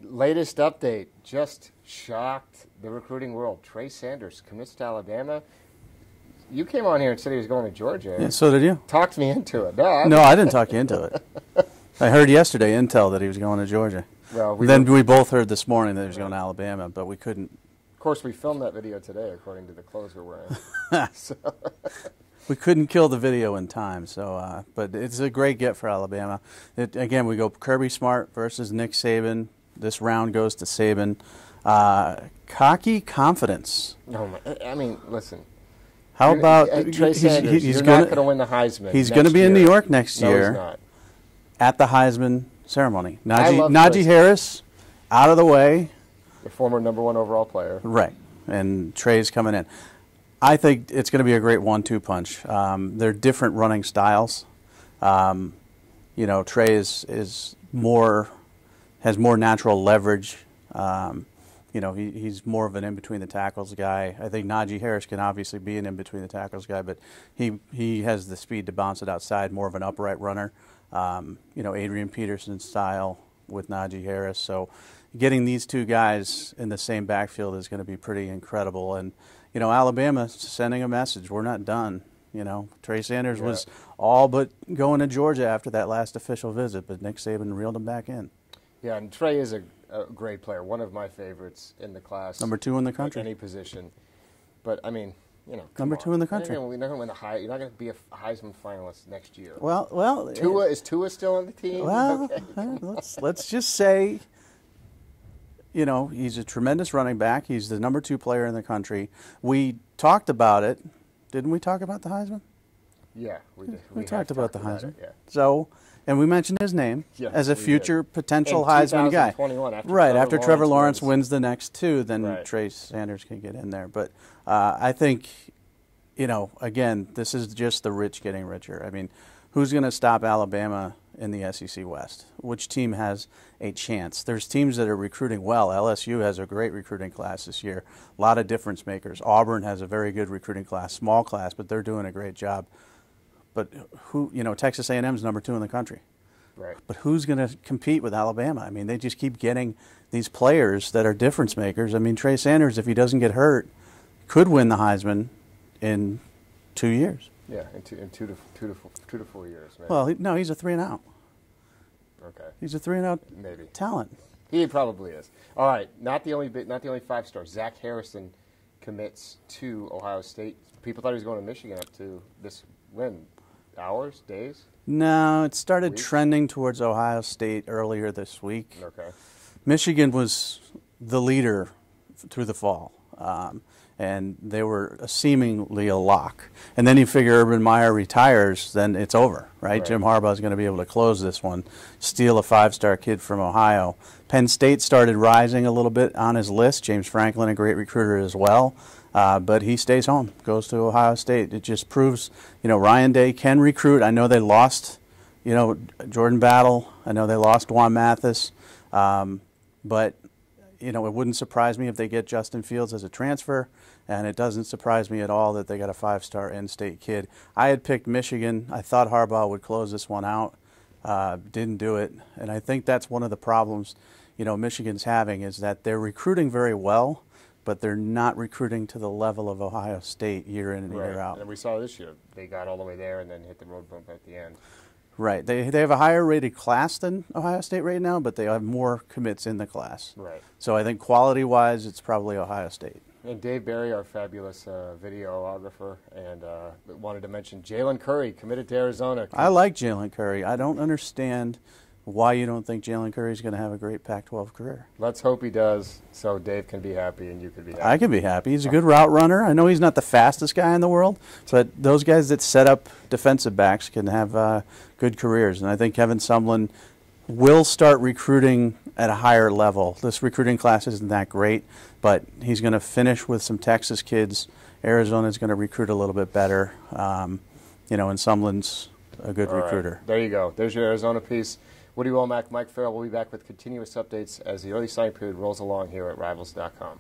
Latest update just shocked the recruiting world. Trey Sanders commits to Alabama. You came on here and said he was going to Georgia. Yeah, so did you. Talked me into it. No, I didn't talk you into it. I heard yesterday intel that he was going to Georgia. Well, we both heard this morning that he was going to Alabama, but we couldn't. Of course, we filmed that video today, according to the clothes we're wearing. So. We couldn't kill the video in time, so but it's a great get for Alabama. Again, we go Kirby Smart versus Nick Saban. This round goes to Saban. Cocky confidence. No, I mean, listen. How about Trey Sanders? He's not going to win the Heisman. He's going to be in New York next year. He's not. At the Heisman ceremony. Najee Harris, out of the way. The former #1 overall player. Right, and Trey's coming in. I think it's going to be a great 1-2 punch. They're different running styles. You know, Trey has more natural leverage. You know, he's more of an in-between the tackles guy. I think Najee Harris can obviously be an in-between the tackles guy, but he has the speed to bounce it outside, more of an upright runner. You know, Adrian Peterson style with Najee Harris. So getting these two guys in the same backfield is going to be pretty incredible. And, you know, Alabama sending a message, we're not done. You know, Trey Sanders was all but going to Georgia after that last official visit, but Nick Saban reeled him back in. Yeah, and Trey is a great player, one of my favorites in the class. #2 in the country. At any position. But, I mean, you know, #2 in the country. You're not going to be a Heisman finalist next year. Well, is Tua still on the team? Well, okay. let's just say, you know, he's a tremendous running back. He's the #2 player in the country. We talked about it. Didn't we talk about the Heisman? Yeah, we did. We talked about the Heisman. It, yeah. So, and we mentioned his name as a future potential Heisman guy. After Trevor Lawrence wins the next two, then Trey Sanders can get in there. But I think, you know, again, this is just the rich getting richer. I mean, who's going to stop Alabama in the SEC West? Which team has a chance? There's teams that are recruiting well. LSU has a great recruiting class this year. A lot of difference makers. Auburn has a very good recruiting class, small class, but they're doing a great job. But who, you know, Texas A&M is #2 in the country. Right. But who's going to compete with Alabama? I mean, they just keep getting these players that are difference makers. I mean, Trey Sanders, if he doesn't get hurt, could win the Heisman in 2 years. Yeah, in two to 4 years. Maybe. Well, no, he's a 3-and-out. Okay. He's a 3-and-out maybe talent. He probably is. All right, not the only 5-star. Zack Harrison commits to Ohio State. People thought he was going to Michigan up to this win. Hours, days? No, it started trending towards Ohio State earlier this week. Okay. Michigan was the leader through the fall, and they were seemingly a lock. And then you figure Urban Meyer retires, then it's over, right? Jim Harbaugh is going to be able to close this one, steal a 5-star kid from Ohio. Penn State started rising a little bit on his list. James Franklin, a great recruiter as well. But he stays home, goes to Ohio State. It just proves, you know, Ryan Day can recruit. I know they lost, you know, Jordan Battle. I know they lost Juan Mathis. But, you know, it wouldn't surprise me if they get Justin Fields as a transfer. And it doesn't surprise me at all that they got a 5-star in-state kid. I had picked Michigan. I thought Harbaugh would close this one out. Didn't do it. And I think that's one of the problems, you know, Michigan's having is that they're recruiting very well, but they're not recruiting to the level of Ohio State year in and year out. And we saw this year. They got all the way there and then hit the road bump at the end. Right. They have a higher rated class than Ohio State right now, but they have more commits in the class. Right. So I think quality-wise, it's probably Ohio State. And Dave Barry, our fabulous videographer, and wanted to mention Jalen Curry committed to Arizona. I like Jalen Curry. I don't understand why you don't think Jalen Curry is going to have a great Pac-12 career. Let's hope he does, so Dave can be happy and you can be happy. I can be happy. He's a good route runner. I know he's not the fastest guy in the world, but those guys that set up defensive backs can have good careers. And I think Kevin Sumlin will start recruiting at a higher level. This recruiting class isn't that great, but he's going to finish with some Texas kids. Arizona's going to recruit a little bit better. You know, and Sumlin's a good recruiter. Right. There you go. There's your Arizona piece. Woody Wommack, Mike Farrell will be back with continuous updates as the early signing period rolls along here at Rivals.com.